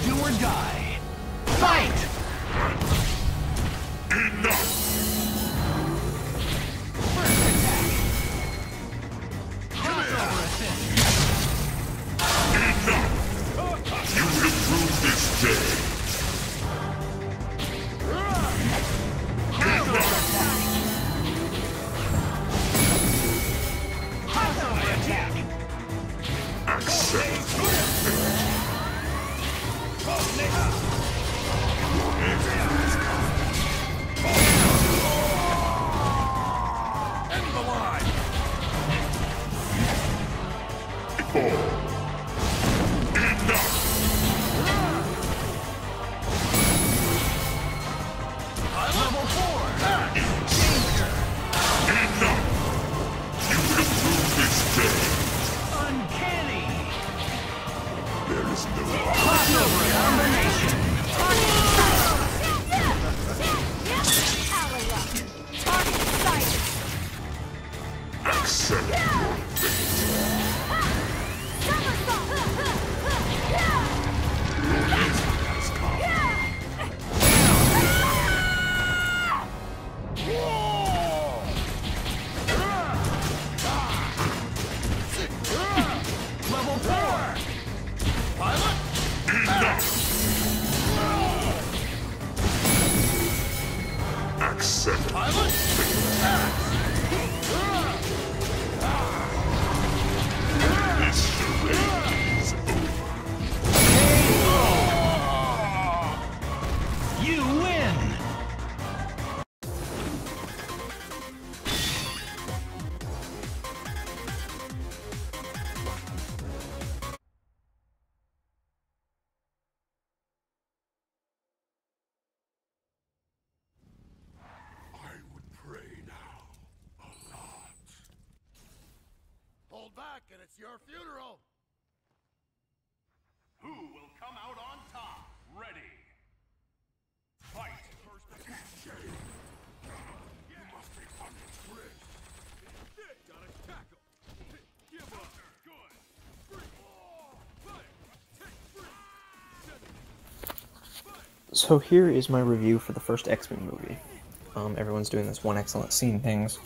do or die. Fight! Enough! First attack. Crossover assist. Enough! You will prove this day. Crossover attack. Crossover attack. Accept your fate. End the line. Enough! Level 4. Danger. Enough! You will prove this day. Uncanny. There is no Crossover combination. accept your fate. Your end has come. Level 4. Pilot. Enough! Accept Pilot. this charade is over. You win. I would pray now a lot. Hold back, and it's your funeral. Who will come out on top? Ready. Fight. First attack. You must be untricked. Gotta tackle. Give up. Good. So here is my review for the first X-Men movie. Everyone's doing this one excellent scene things,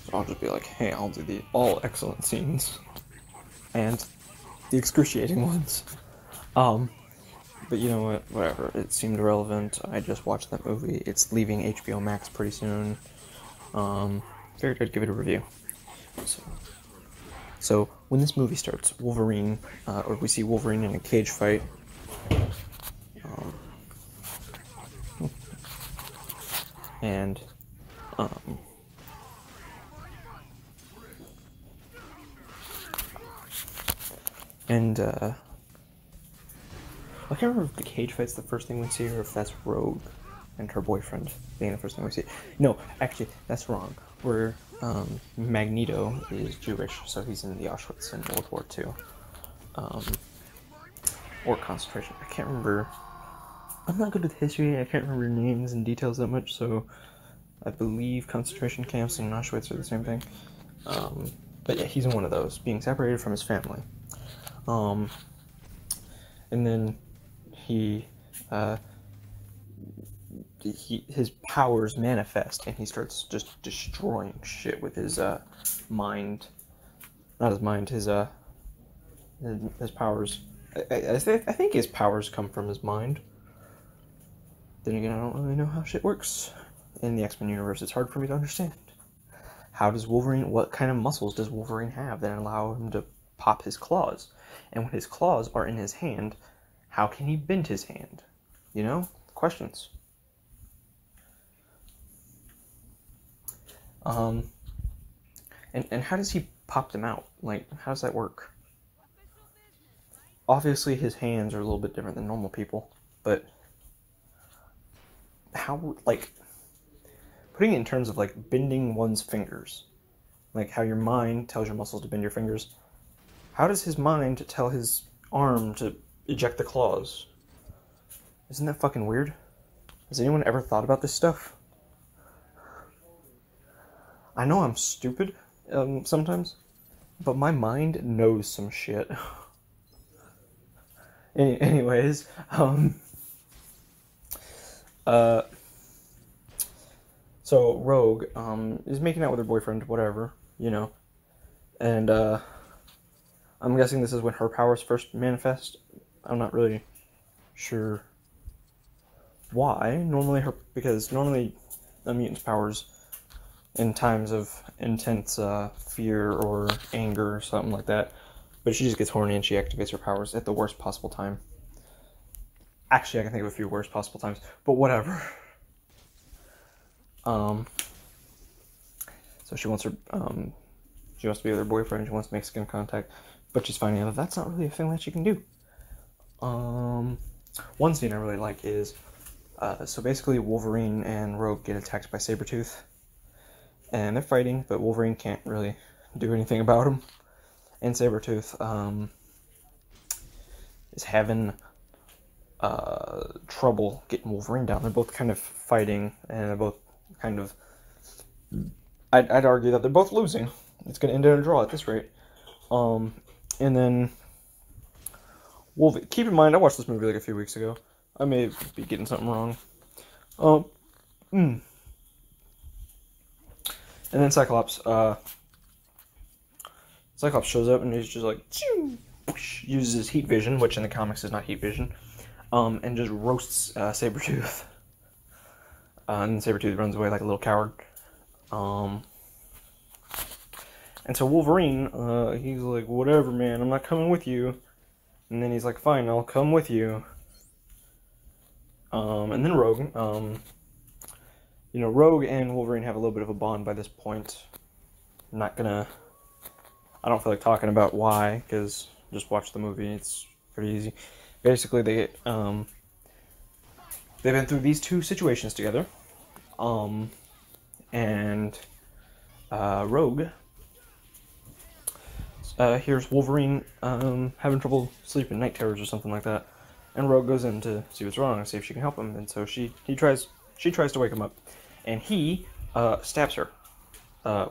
so I'll just be like, hey, I'll do the all excellent scenes, and the excruciating ones. But you know what, whatever, it seemed relevant. I just watched that movie, it's leaving HBO Max pretty soon. Figured I'd give it a review. So when this movie starts, Wolverine, or we see Wolverine in a cage fight. And I can't remember if the cage fight's the first thing we see or if that's Rogue and her boyfriend being the first thing we see. No, actually, that's wrong. Where Magneto is Jewish, so he's in the Auschwitz in World War II. Or concentration. I can't remember. I'm not good with history, I can't remember names and details that much, so I believe concentration camps and Auschwitz are the same thing. But yeah, he's in one of those, being separated from his family. And then his powers manifest, and he starts just destroying shit with his mind. Not his mind, his powers. I think his powers come from his mind. Then again, I don't really know how shit works in the X-Men universe. It's hard for me to understand. How does Wolverine, what kind of muscles does Wolverine have that allow him to pop his claws? And when his claws are in his hand, how can he bend his hand? You know? Questions. And how does he pop them out? Like, how does that work? Obviously his hands are a little bit different than normal people, but how, like, putting it in terms of, like, bending one's fingers, like how your mind tells your muscles to bend your fingers, how does his mind tell his arm to eject the claws? Isn't that fucking weird? Has anyone ever thought about this stuff? I know I'm stupid, sometimes, but my mind knows some shit. Anyways, so Rogue, is making out with her boyfriend, whatever, you know, and, I'm guessing this is when her powers first manifest. I'm not really sure why. Because normally a mutant's powers in times of intense fear or anger or something like that, but she just gets horny and she activates her powers at the worst possible time. Actually, I can think of a few worst possible times, but whatever. So she wants her, she wants to be with her boyfriend, she wants to make skin contact, but she's finding out that that's not really a thing that she can do. One scene I really like is, so basically Wolverine and Rogue get attacked by Sabretooth, and they're fighting, but Wolverine can't really do anything about him, and Sabretooth, is having, trouble getting Wolverine down. They're both kind of fighting, and they're both kind of, I'd argue that they're both losing. It's going to end in a draw at this rate. And then, keep in mind, I watched this movie like a few weeks ago. I may be getting something wrong. And then Cyclops shows up and he's just like, uses his heat vision, which in the comics is not heat vision, and just roasts Sabretooth. And Sabretooth runs away like a little coward. And so Wolverine, he's like, whatever, man, I'm not coming with you. And then he's like, fine, I'll come with you. And then Rogue, Rogue and Wolverine have a little bit of a bond by this point. I don't feel like talking about why, because just watch the movie, it's pretty easy. Basically, they've been through these two situations together. Rogue hears Wolverine having trouble sleeping, night terrors or something like that, and Rogue goes in to see what's wrong and see if she can help him. And so she tries to wake him up, and he stabs her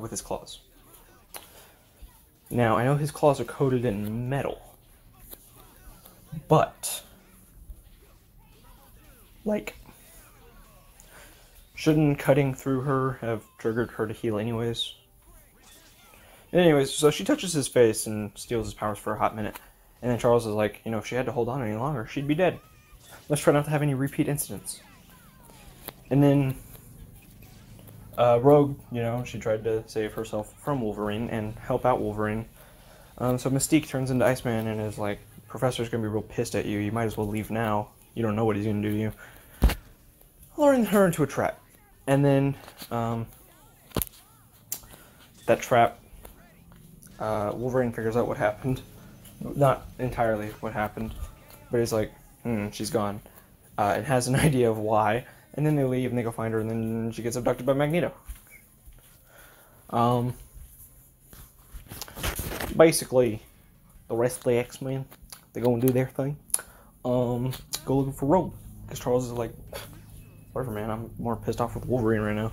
with his claws. Now I know his claws are coated in metal, but shouldn't cutting through her have triggered her to heal anyways? Anyways, so she touches his face and steals his powers for a hot minute. And then Charles is like, if she had to hold on any longer, she'd be dead. Let's try not to have any repeat incidents. And then Rogue, she tried to save herself from Wolverine and help out Wolverine. So Mystique turns into Iceman and is like, Professor's gonna be real pissed at you. You might as well leave now. You don't know what he's gonna do to you. Luring her into a trap. And then that trap, Wolverine figures out what happened. Not entirely what happened, but he's like, she's gone. And has an idea of why. And then they leave and they go find her, and then she gets abducted by Magneto. Basically, the rest of the X-Men, they go and do their thing. Go looking for Rogue. Because Charles is like, whatever, man, I'm more pissed off with Wolverine right now.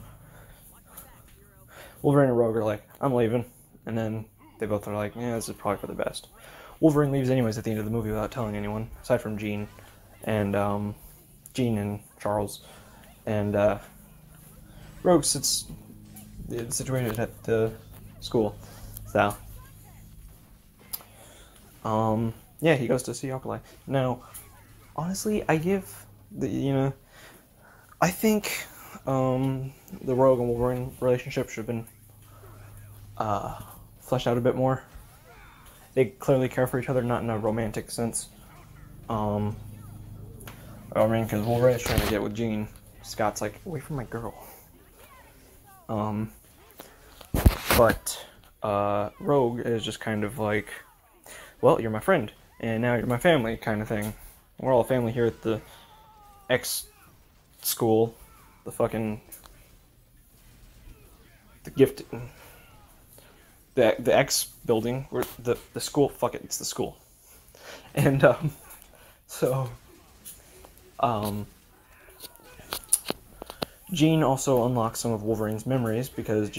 Wolverine and Rogue are like, I'm leaving. And then they both are like, yeah, this is probably for the best. Wolverine leaves anyways at the end of the movie without telling anyone, aside from Jean and Charles. And Rogue sits situated at the school. So, yeah, he goes to see Alkali. Now, honestly, I think the Rogue and Wolverine relationship should have been fleshed out a bit more. They clearly care for each other, not in a romantic sense. Because Wolverine's trying to get with Jean. Scott's like, away from my girl. But Rogue is just kind of like, well, you're my friend, and now you're my family, kind of thing. We're all a family here at the X school, the X building, where the school, it's the school. And Jean also unlocks some of Wolverine's memories because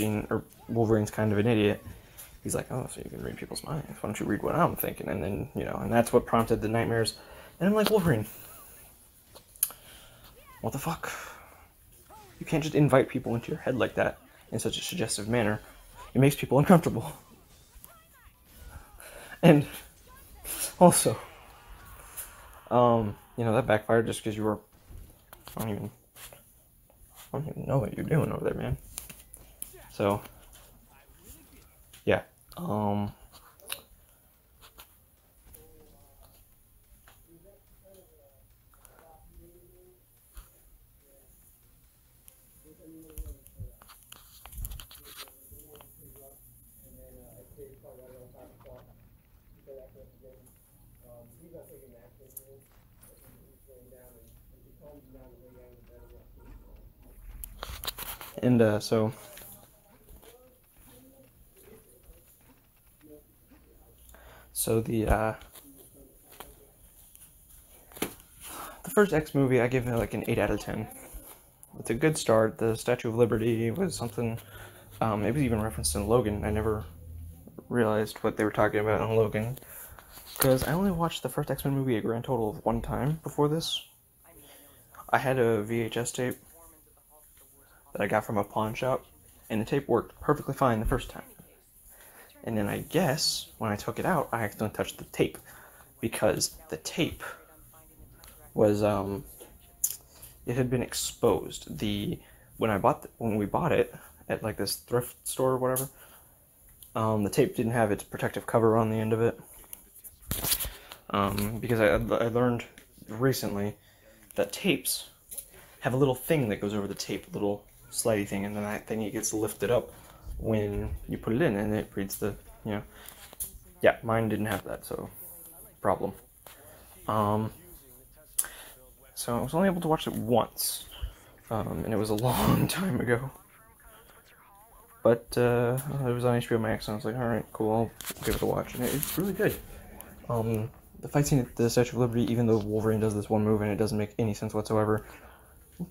Wolverine's kind of an idiot. He's like, oh, so you can read people's minds. Why don't you read what I'm thinking? And then, and that's what prompted the nightmares And I'm like, Wolverine, what the fuck? You can't just invite people into your head like that in such a suggestive manner. It makes people uncomfortable. And also, you know, that backfired just because you were, I don't even know what you're doing over there, man. So, yeah, and, so the first X movie, I give it like an 8 out of 10. It's a good start. The Statue of Liberty was something, it was even referenced in Logan. I never realized what they were talking about in Logan, because I only watched the first X-Men movie a grand total of 1 time before this. I had a VHS tape that I got from a pawn shop, and the tape worked perfectly fine the first time. And then I guess, when I took it out, I accidentally touched the tape, because the tape was, it had been exposed. When we bought it at like this thrift store or whatever, the tape didn't have its protective cover on the end of it. Because I learned recently that tapes have a little thing that goes over the tape, a little slidey thing, and then that thing, it gets lifted up when you put it in, and it reads the, you know, yeah, mine didn't have that, so, problem. So I was only able to watch it once, and it was a long time ago. But it was on HBO Max, and I was like, alright, cool, I'll give it a watch, and it's really good. The fight scene at the Statue of Liberty, even though Wolverine does this one move and it doesn't make any sense whatsoever,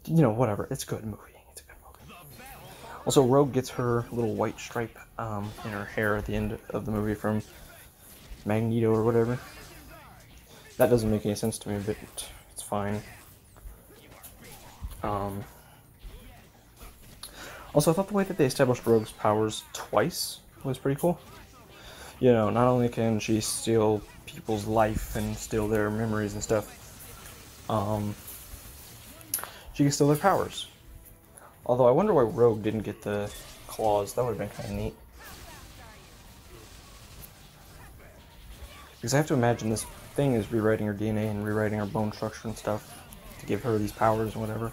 you know, whatever, it's a good movie. It's a good movie. Also, Rogue gets her little white stripe in her hair at the end of the movie from Magneto or whatever. That doesn't make any sense to me, but it's fine. Also, I thought the way that they established Rogue's powers twice was pretty cool. You know, not only can she steal people's life and steal their memories and stuff, she can steal their powers. Although I wonder why Rogue didn't get the claws. That would have been kind of neat. Because I have to imagine this thing is rewriting her DNA and rewriting her bone structure and stuff to give her these powers and whatever.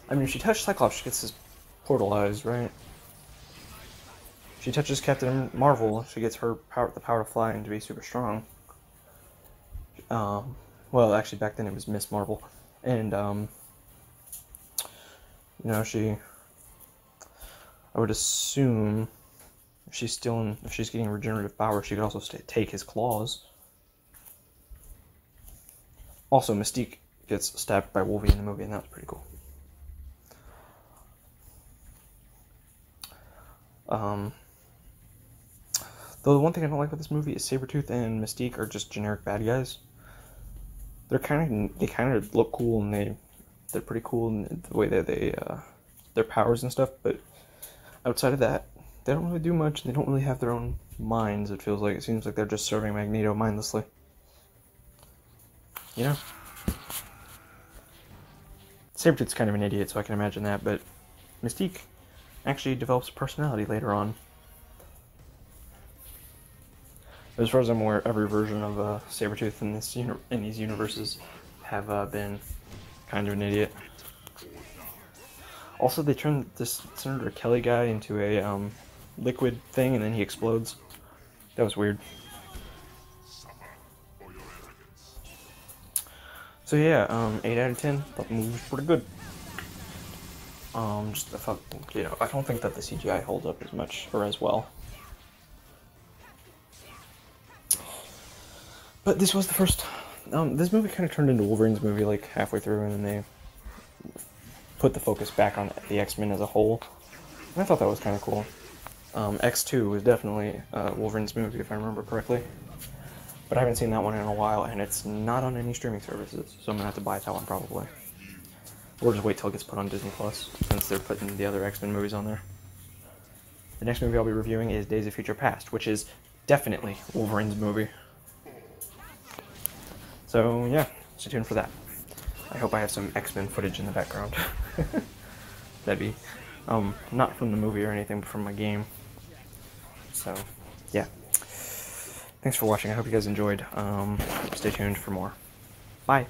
I mean, if she touches Cyclops, she gets his portal eyes, right? If she touches Captain Marvel, she gets her power, the power to fly and to be super strong. Well, actually, back then it was Miss Marvel, and you know, I would assume if she's getting regenerative power, she could also take his claws. Also, Mystique gets stabbed by Wolverine in the movie, and that was pretty cool. Though the one thing I don't like about this movie is Sabretooth and Mystique are just generic bad guys. They kind of look cool, and they're pretty cool in the way that they their powers and stuff. But outside of that, they don't really do much, and they don't really have their own minds. It seems like they're just serving Magneto mindlessly. You know, Sabretooth's kind of an idiot, so I can imagine that. But Mystique actually develops a personality later on. As far as I'm aware, every version of Sabretooth in these universes have been kind of an idiot. Also, they turned this Senator Kelly guy into a liquid thing, and then he explodes. That was weird. So yeah, 8 out of 10. Thought the movie was pretty good. I thought, you know, I don't think that the CGI holds up as much or as well. But this was the first. This movie kind of turned into Wolverine's movie like halfway through, and then they put the focus back on the X-Men as a whole. And I thought that was kind of cool. X2 was definitely Wolverine's movie, if I remember correctly. but I haven't seen that one in a while, and it's not on any streaming services, so I'm gonna have to buy that one probably. Or just wait till it gets put on Disney Plus, since they're putting the other X-Men movies on there. The next movie I'll be reviewing is Days of Future Past, which is definitely Wolverine's movie. So yeah, stay tuned for that. I hope I have some X-Men footage in the background. That'd be, not from the movie or anything, but from my game. So, yeah. Thanks for watching. I hope you guys enjoyed. Stay tuned for more. Bye.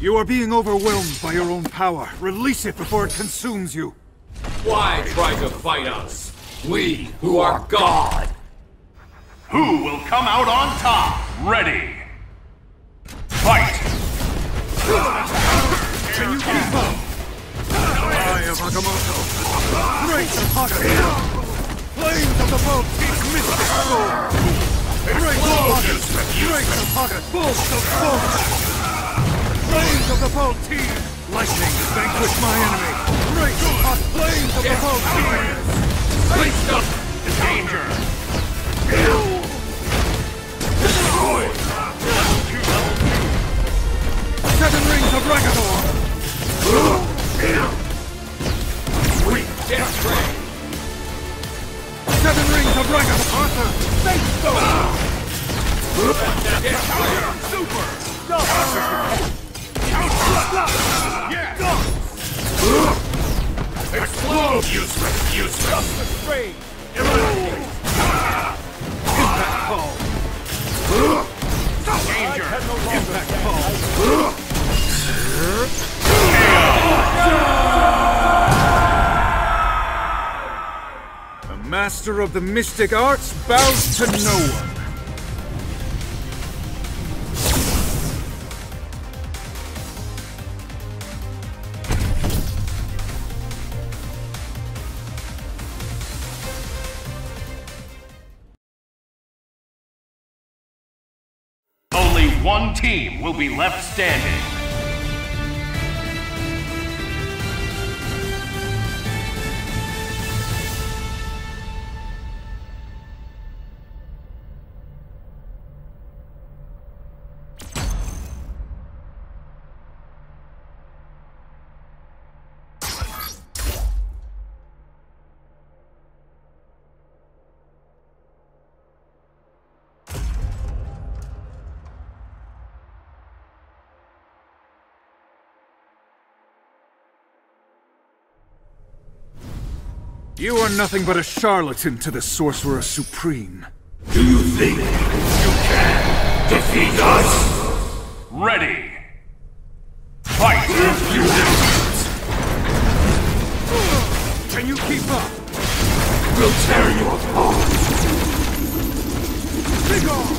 You are being overwhelmed by your own power. Release it before it consumes you. Why try to fight us? We who are God! Who will come out on top? Ready! Fight! Can you keep up? Eye of Agamotto. Great Haga. Flames of the boat teach mystic soul. Great Haga. Great Haga. Bolts of smoke. Flames of the bolt team! Lightning, vanquish my enemy! Great hot flames of the bolt team! Waste up! Danger! Destroy! Seven rings of Ragathor! Sweet death ray! Seven rings of Ragathor! Arthur! Fate Death ray! Super! Explode! Useless! Impact call! Danger! Impact call! The master of the mystic arts bows to no one. Only one team will be left standing. You are nothing but a charlatan to the Sorcerer Supreme. Do you think you can defeat us? Ready! Fight! Can you keep up? We'll tear you apart! Big off!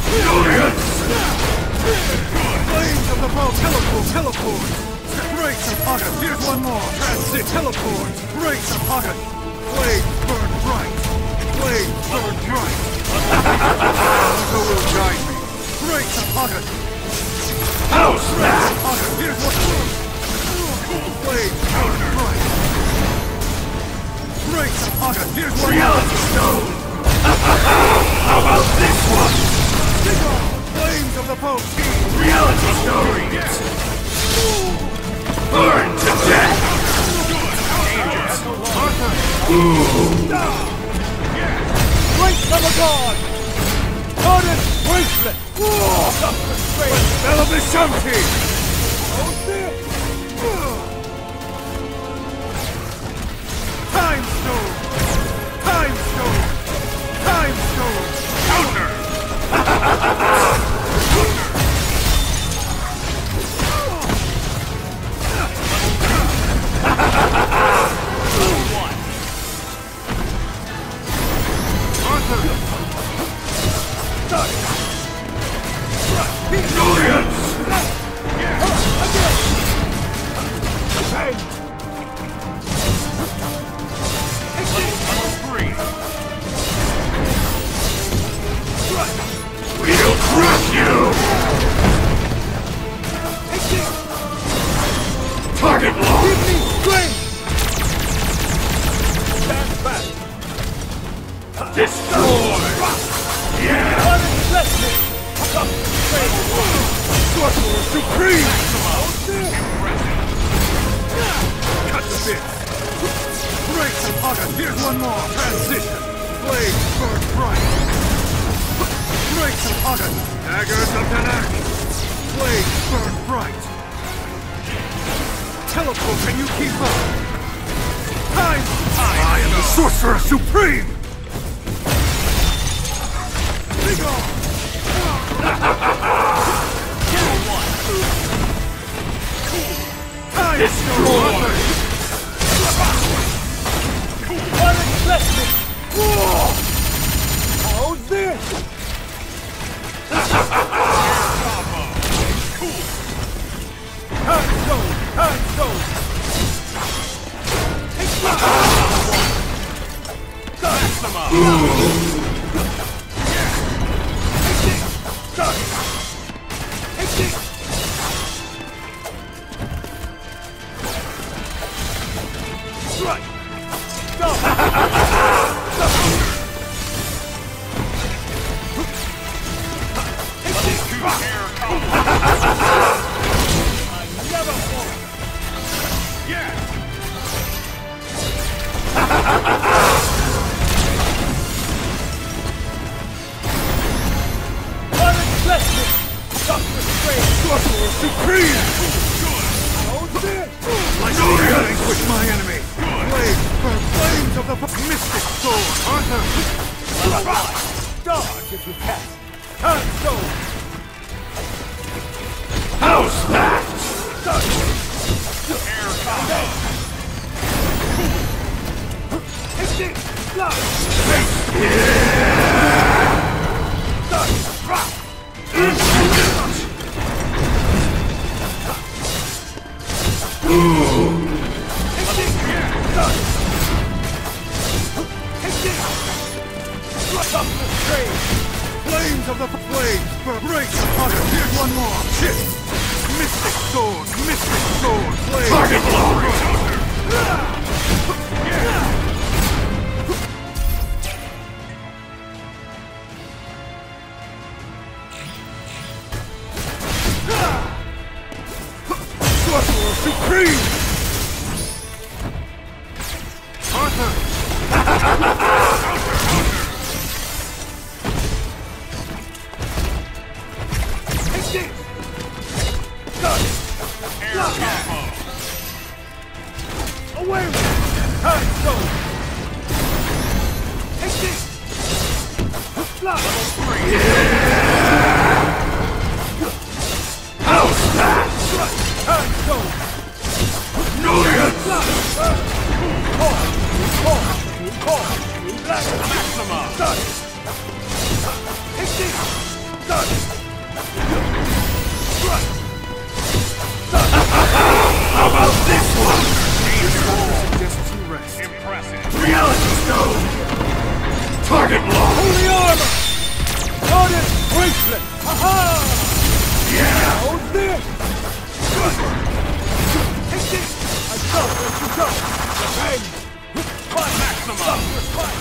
Furious! Flames of the bow! Teleport! Great Haga! Here's one more! Transit! Teleport! Great Haga! Flames burn bright! Flames burn bright! Who will guide me? Great Haga! House Smash! Haga! Here's one more! Flames burn bright! Great Haga! Here's one more! Reality Stone! How about this one? Flames of the boat team! Reality Stories! Burn to death! Great of a god! Ardent bracelet! Beneficenti! Time stone! Time stone! Time stone! Counter! We'll crush you! Target lock! Give me strength! Stand back! Destroy! Yeah! Unimpressive! Sorcerer Supreme! Cut the bit! Break the pocket! Here's one more! Transition! Blade burn bright! Break the pocket! Daggers of Danak! Blade burn bright! Teleport, can you keep up? Time! I am the Sorcerer Supreme! Big on! Time! Destroy! Unexpected! How's this? Hand stone! Hand stone! Strike! Supreme! I know you vanquish my enemy! Blades burn flames of the mystic sword! Arthur! Dodge if you can! Hand stone! How's that? Air combo! Exit! Block! Flames of the flames! Break the pocket! Here's one more! Shit! Mystic sword! Mystic sword! Flames! Target lock! Sorcerer Supreme! Arthur! Away with it! Hand stone! Take this! Level 3! How's that? Hand stone! Brilliant! Maxima! Take this! How about this one? Just to rest. Impressive. Reality stone! Target lock! Holy armor! Ardent bracelet! Aha! Yeah! How's this? Take this! I don't let you go! Revenge! Fight! Maxima! Fight!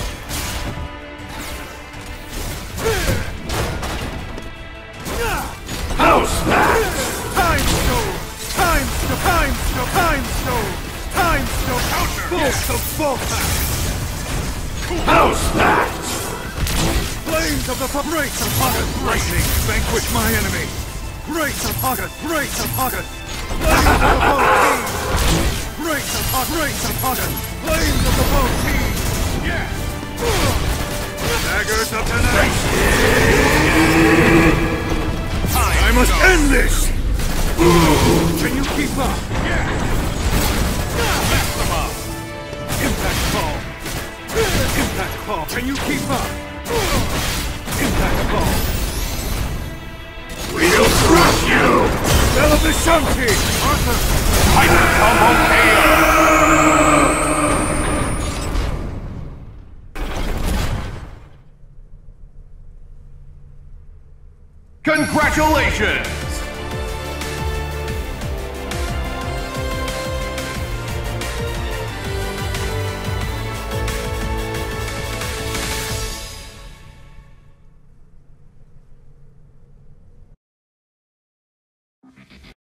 How's that? Time stone! Time stone! Time stone! Time stone! Time stone! Counter! Bolt of Volta! How's that? Flames of the Great Upon Lightning, vanquish my enemy! Great upon Great upon Flames of the boat team! Great upon Flames of the boat team! Yes! Daggers of the night! I must end this! Can you keep up? Yes! Mess them up! Impact ball! Impact ball! Can you keep up? Impact ball! We'll crush you! Televisionti! Arthur! Titan combo KO! Congratulations!